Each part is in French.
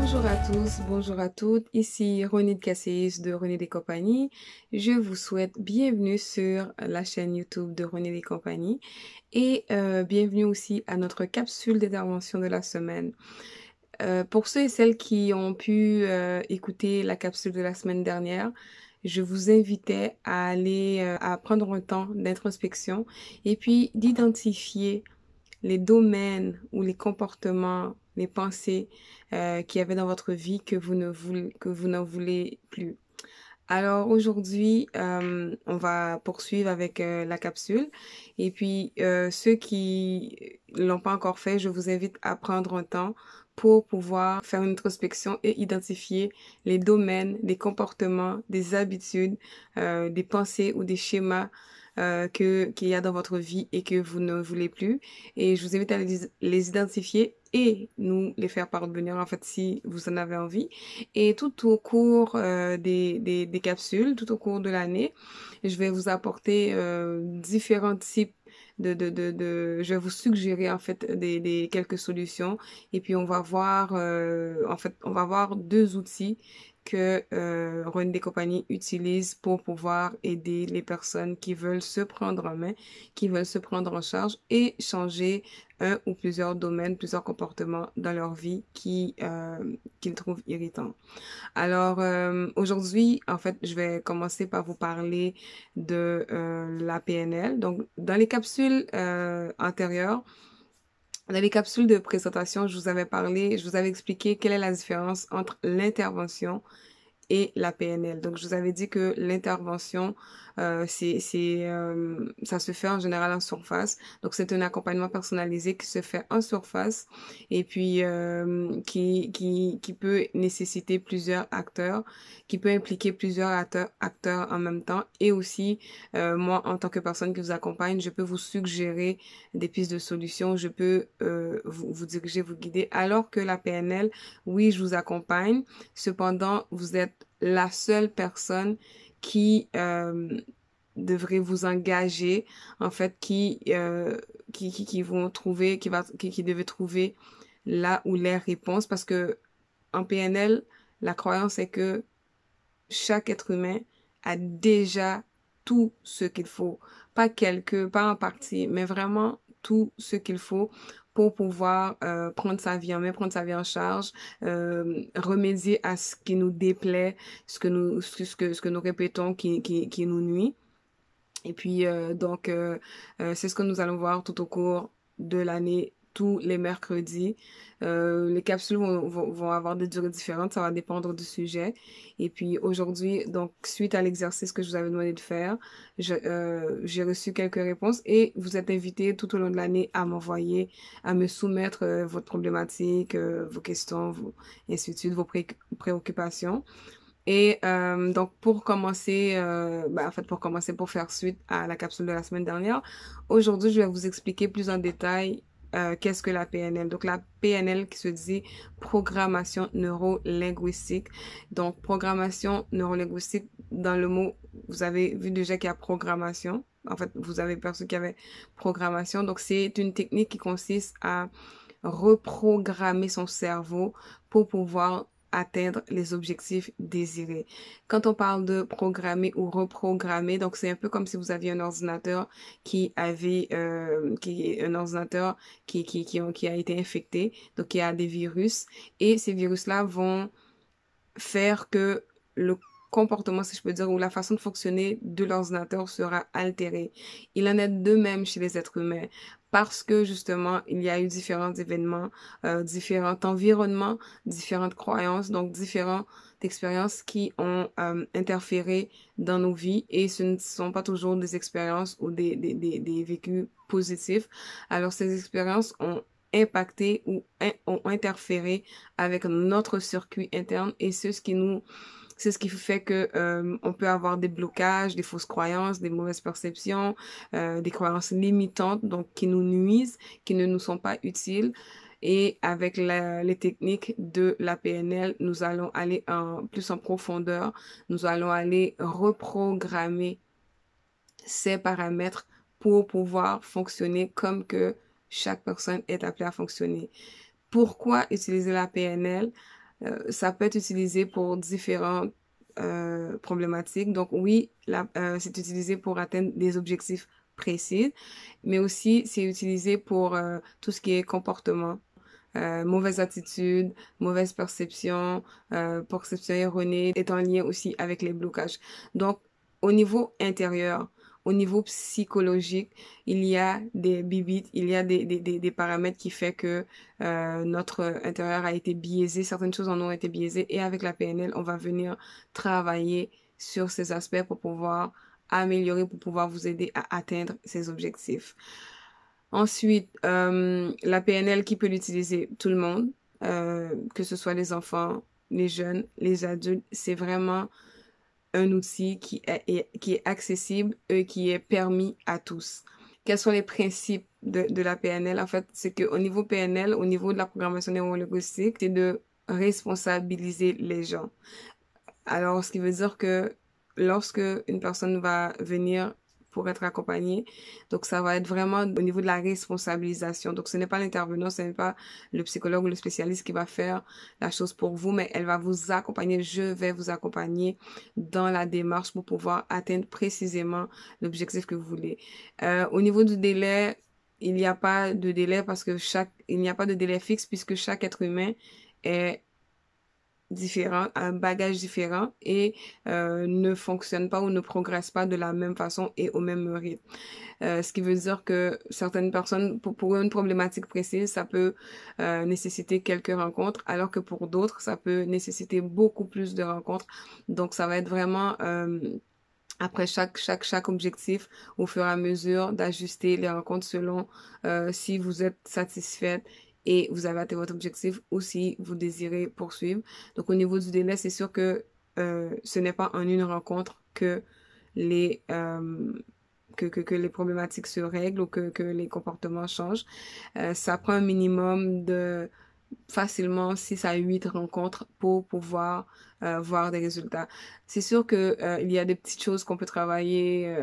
Bonjour à tous, bonjour à toutes, ici Ronit Casséis de Ronit et Compagnie. Je vous souhaite bienvenue sur la chaîne YouTube de Ronit et Compagnie et bienvenue aussi à notre capsule d'intervention de la semaine. Pour ceux et celles qui ont pu écouter la capsule de la semaine dernière, je vous invitais à aller à prendre un temps d'introspection et puis d'identifier les domaines ou les comportements, les pensées qu'il y avait dans votre vie que vous n'en voulez plus. Alors aujourd'hui, on va poursuivre avec la capsule. Et puis, ceux qui l'ont pas encore fait, je vous invite à prendre un temps pour pouvoir faire une introspection et identifier les domaines, des comportements, des habitudes, des pensées ou des schémas qu'il y a dans votre vie et que vous ne voulez plus. Et je vous invite à les identifier et nous les faire parvenir, en fait, si vous en avez envie. Et tout au cours des capsules, tout au cours de l'année, je vais vous apporter différents types je vais vous suggérer en fait des quelques solutions et puis on va voir en fait on va voir deux outils que Run des compagnies utilise pour pouvoir aider les personnes qui veulent se prendre en main, qui veulent se prendre en charge et changer un ou plusieurs domaines, plusieurs comportements dans leur vie qu'ils trouvent irritants. Alors aujourd'hui, en fait, je vais commencer par vous parler de la PNL. Donc, dans les capsules antérieures, dans les capsules de présentation, je vous avais expliqué quelle est la différence entre l'intervention et la PNL. Donc, je vous avais dit que l'intervention, ça se fait en général en surface. Donc, c'est un accompagnement personnalisé qui se fait en surface et puis qui peut nécessiter plusieurs acteurs, qui peut impliquer plusieurs acteurs en même temps. Et aussi, moi, en tant que personne qui vous accompagne, je peux vous suggérer des pistes de solutions. Je peux vous diriger, vous guider. Alors que la PNL, oui, je vous accompagne. Cependant, vous êtes la seule personne qui devrait vous engager, en fait, qui vont trouver, qui devait trouver là ou les réponses, parce que en PNL, la croyance est que chaque être humain a déjà tout ce qu'il faut, pas en partie, mais vraiment tout ce qu'il faut pour pouvoir prendre sa vie en main, prendre sa vie en charge, remédier à ce qui nous déplaît, ce que nous répétons qui nous nuit. Et puis, c'est ce que nous allons voir tout au cours de l'année, tous les mercredis. Les capsules vont avoir des durées différentes, ça va dépendre du sujet. Et puis aujourd'hui, donc, suite à l'exercice que je vous avais demandé de faire, j'ai reçu quelques réponses et vous êtes invités tout au long de l'année à m'envoyer, à me soumettre votre problématique, vos questions, et ainsi de suite, vos préoccupations. Et donc pour commencer, pour faire suite à la capsule de la semaine dernière, aujourd'hui je vais vous expliquer plus en détail qu'est-ce que la PNL. Donc la PNL qui se dit programmation neurolinguistique. Donc programmation neurolinguistique, dans le mot, vous avez vu déjà qu'il y a programmation. En fait, vous avez perçu qu'il y avait programmation. Donc c'est une technique qui consiste à reprogrammer son cerveau pour pouvoir atteindre les objectifs désirés. Quand on parle de programmer ou reprogrammer, donc c'est un peu comme si vous aviez un ordinateur un ordinateur qui a été infecté, donc qui a des virus, et ces virus-là vont faire que le comportement, si je peux dire, ou la façon de fonctionner de l'ordinateur sera altérée. Il en est de même chez les êtres humains parce que justement, il y a eu différents événements, différents environnements, différentes croyances, donc différentes expériences qui ont interféré dans nos vies et ce ne sont pas toujours des expériences ou des vécus positifs. Alors, ces expériences ont impacté ou ont interféré avec notre circuit interne et c'est ce qui fait que on peut avoir des blocages, des fausses croyances, des mauvaises perceptions, des croyances limitantes, donc qui nous nuisent, qui ne nous sont pas utiles. Et avec les techniques de la PNL, nous allons aller plus en profondeur. Nous allons aller reprogrammer ces paramètres pour pouvoir fonctionner comme que chaque personne est appelée à fonctionner. Pourquoi utiliser la PNL? Ça peut être utilisé pour différentes problématiques. Donc oui, c'est utilisé pour atteindre des objectifs précis, mais aussi c'est utilisé pour tout ce qui est comportement. Mauvaise attitude, mauvaise perception, perception erronée est en lien aussi avec les blocages. Donc, au niveau intérieur, au niveau psychologique, il y a des bibites, il y a des paramètres qui fait que notre intérieur a été biaisé, certaines choses en ont été biaisées et avec la PNL, on va venir travailler sur ces aspects pour pouvoir améliorer, pour pouvoir vous aider à atteindre ces objectifs. Ensuite, la PNL, qui peut l'utiliser? Tout le monde, que ce soit les enfants, les jeunes, les adultes, c'est vraiment un outil qui est accessible et qui est permis à tous. Quels sont les principes de la PNL? En fait, c'est qu'au niveau PNL, au niveau de la programmation neurolinguistique, c'est de responsabiliser les gens. Alors, ce qui veut dire que lorsque une personne va venir pour être accompagnée, donc ça va être vraiment au niveau de la responsabilisation. Donc, ce n'est pas l'intervenant, ce n'est pas le psychologue ou le spécialiste qui va faire la chose pour vous, mais elle va vous accompagner. Je vais vous accompagner dans la démarche pour pouvoir atteindre précisément l'objectif que vous voulez. Au niveau du délai, il n'y a pas de délai parce que il n'y a pas de délai fixe puisque chaque être humain est différent, un bagage différent et ne fonctionne pas ou ne progresse pas de la même façon et au même rythme. Ce qui veut dire que certaines personnes, pour une problématique précise, ça peut nécessiter quelques rencontres, alors que pour d'autres, ça peut nécessiter beaucoup plus de rencontres. Donc, ça va être vraiment après chaque objectif, au fur et à mesure d'ajuster les rencontres selon si vous êtes satisfaite et vous avez atteint votre objectif ou si vous désirez poursuivre. Donc, au niveau du délai, c'est sûr que ce n'est pas en une rencontre que les que les problématiques se règlent ou que les comportements changent. Ça prend un minimum de facilement 6 à 8 rencontres pour pouvoir voir des résultats. C'est sûr que il y a des petites choses qu'on peut travailler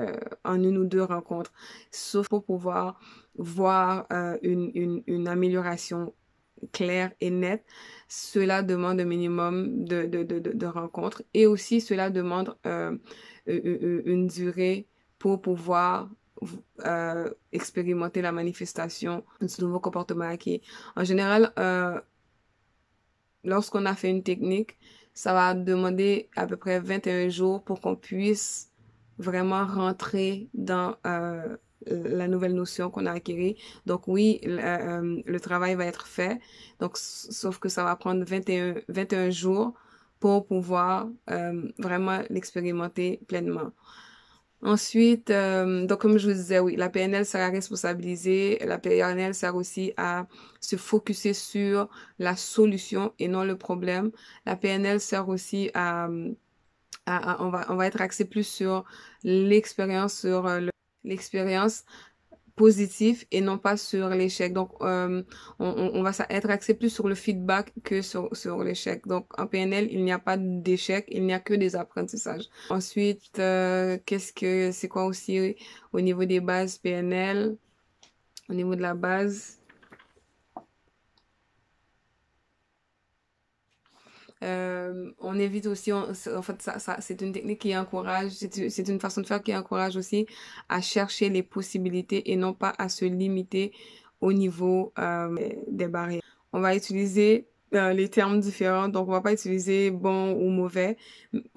en une ou deux rencontres, sauf pour pouvoir voir une amélioration claire et nette. Cela demande un minimum de rencontres et aussi cela demande une durée pour pouvoir expérimenter la manifestation de ce nouveau comportement acquis. En général, lorsqu'on a fait une technique, ça va demander à peu près 21 jours pour qu'on puisse vraiment rentrer dans la nouvelle notion qu'on a acquérie. Donc oui, le travail va être fait. Donc, sauf que ça va prendre 21 jours pour pouvoir vraiment l'expérimenter pleinement. Ensuite, donc comme je vous disais, oui, la PNL sert à responsabiliser, la PNL sert aussi à se focuser sur la solution et non le problème. La PNL sert aussi on va être axé plus sur l'expérience, sur l'expérience positif et non pas sur l'échec. Donc, on va être axé plus sur le feedback que sur l'échec. Donc, en PNL, il n'y a pas d'échec, il n'y a que des apprentissages. Ensuite, c'est quoi aussi au niveau des bases PNL? Au niveau de la base, on évite aussi, en fait, c'est une technique qui encourage, c'est une façon de faire qui encourage aussi à chercher les possibilités et non pas à se limiter au niveau des barrières. On va utiliser les termes différents, donc on va pas utiliser bon ou mauvais.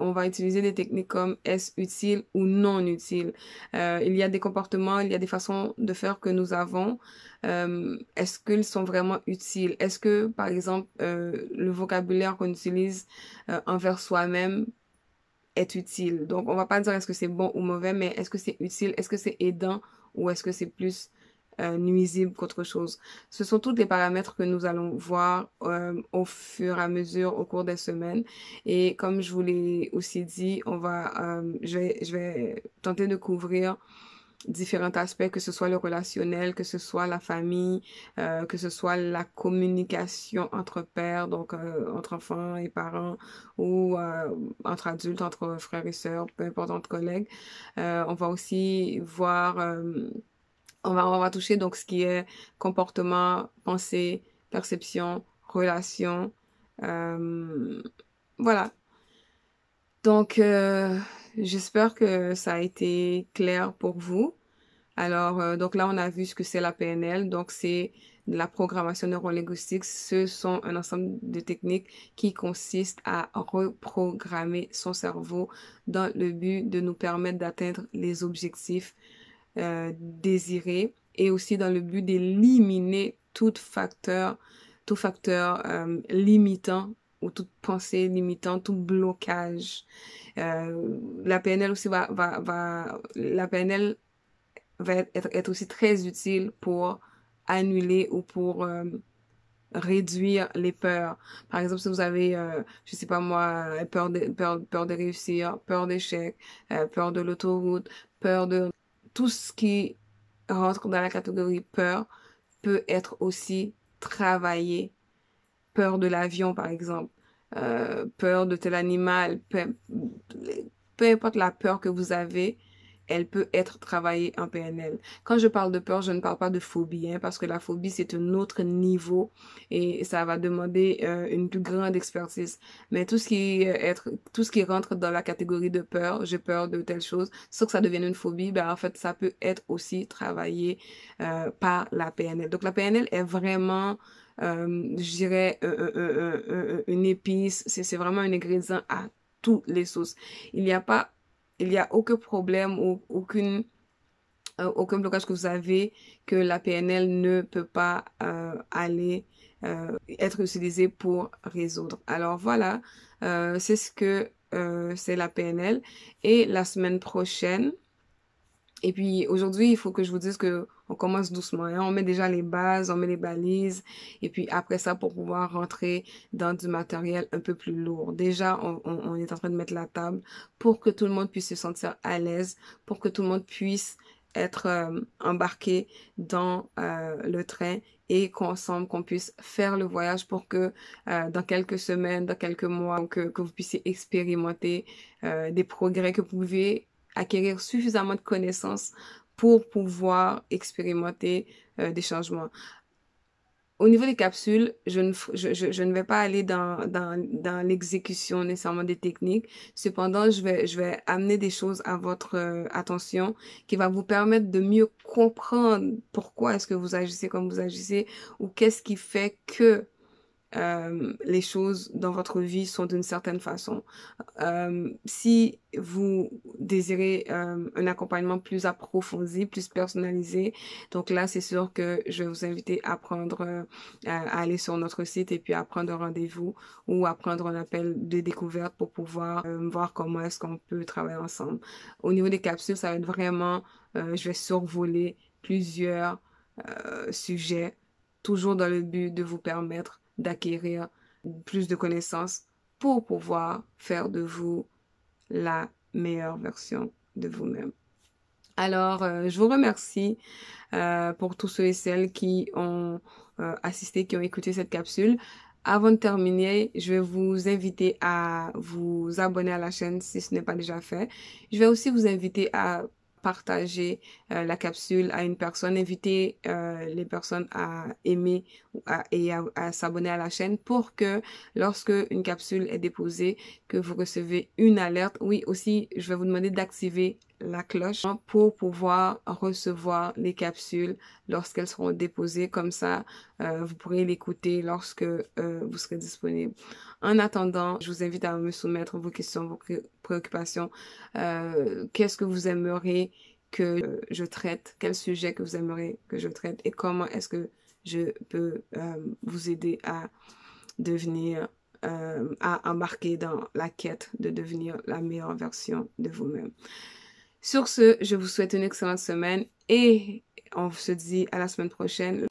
On va utiliser des techniques comme est-ce utile ou non utile. Il y a des comportements, il y a des façons de faire que nous avons. Est-ce qu'ils sont vraiment utiles? Est-ce que, par exemple, le vocabulaire qu'on utilise envers soi-même est utile? Donc, on va pas dire est-ce que c'est bon ou mauvais, mais est-ce que c'est utile? Est-ce que c'est aidant ou est-ce que c'est plus nuisible qu'autre chose? Ce sont tous les paramètres que nous allons voir au fur et à mesure au cours des semaines. Et comme je vous l'ai aussi dit, je vais tenter de couvrir différents aspects, que ce soit le relationnel, que ce soit la famille, que ce soit la communication entre pères, donc entre enfants et parents, ou entre adultes, entre frères et sœurs, peu importe, entre collègues. On va aussi voir, on va toucher donc ce qui est comportement, pensée, perception, relation, Voilà. Donc, j'espère que ça a été clair pour vous. Alors, donc là, on a vu ce que c'est la PNL. Donc, c'est de la programmation neurolinguistique. Ce sont un ensemble de techniques qui consistent à reprogrammer son cerveau dans le but de nous permettre d'atteindre les objectifs désirés et aussi dans le but d'éliminer tout facteur limitant ou toute pensée limitante, tout blocage. La PNL aussi la PNL va être aussi très utile pour annuler ou pour réduire les peurs. Par exemple, si vous avez, je sais pas moi, peur de réussir, peur d'échec, peur de l'autoroute, peur de tout ce qui rentre dans la catégorie peur peut être aussi travaillé. Peur de l'avion, par exemple, peur de tel animal, peu importe la peur que vous avez, elle peut être travaillée en PNL. Quand je parle de peur, je ne parle pas de phobie, hein, parce que la phobie, c'est un autre niveau et ça va demander une plus grande expertise. Mais tout ce qui rentre dans la catégorie de peur, j'ai peur de telle chose, sans que ça devienne une phobie, ben en fait, ça peut être aussi travaillé par la PNL. Donc la PNL est vraiment je dirais une épice, c'est vraiment un ingrédient à toutes les sauces. Il n'y a pas, il y a aucun problème ou aucun blocage que vous avez que la PNL ne peut pas être utilisée pour résoudre. Alors voilà, c'est ce que c'est la PNL. Et la semaine prochaine, et puis aujourd'hui, il faut que je vous dise que on commence doucement, hein. On met déjà les bases, on met les balises, et puis après ça, pour pouvoir rentrer dans du matériel un peu plus lourd. Déjà, on est en train de mettre la table pour que tout le monde puisse se sentir à l'aise, pour que tout le monde puisse être embarqué dans le train et qu'ensemble, qu'on puisse faire le voyage pour que dans quelques semaines, dans quelques mois, que vous puissiez expérimenter des progrès que vous pouvez acquérir suffisamment de connaissances pour pouvoir expérimenter des changements. Au niveau des capsules, je ne vais pas aller dans l'exécution nécessairement des techniques. Cependant, je vais amener des choses à votre attention qui va vous permettre de mieux comprendre pourquoi est-ce que vous agissez comme vous agissez ou qu'est-ce qui fait que les choses dans votre vie sont d'une certaine façon. Si vous désirez un accompagnement plus approfondi, plus personnalisé, donc là, c'est sûr que je vais vous inviter à prendre, à aller sur notre site et puis à prendre un rendez-vous ou à prendre un appel de découverte pour pouvoir voir comment est-ce qu'on peut travailler ensemble. Au niveau des capsules, ça va être vraiment, je vais survoler plusieurs sujets, toujours dans le but de vous permettre d'acquérir plus de connaissances pour pouvoir faire de vous la meilleure version de vous-même. Alors, je vous remercie pour tous ceux et celles qui ont assisté, qui ont écouté cette capsule. Avant de terminer, je vais vous inviter à vous abonner à la chaîne si ce n'est pas déjà fait. Je vais aussi vous inviter à partager la capsule à une personne, inviter les personnes à aimer et à s'abonner à la chaîne pour que lorsque une capsule est déposée, que vous recevez une alerte. Oui, aussi, je vais vous demander d'activer la cloche pour pouvoir recevoir les capsules lorsqu'elles seront déposées. Comme ça, vous pourrez l'écouter lorsque vous serez disponible. En attendant, je vous invite à me soumettre vos questions, vos préoccupations. Qu'est-ce que vous aimeriez que je traite? Quel sujet que vous aimeriez que je traite? Et comment est-ce que je peux vous aider à devenir, à embarquer dans la quête de devenir la meilleure version de vous-même. Sur ce, je vous souhaite une excellente semaine et on se dit à la semaine prochaine.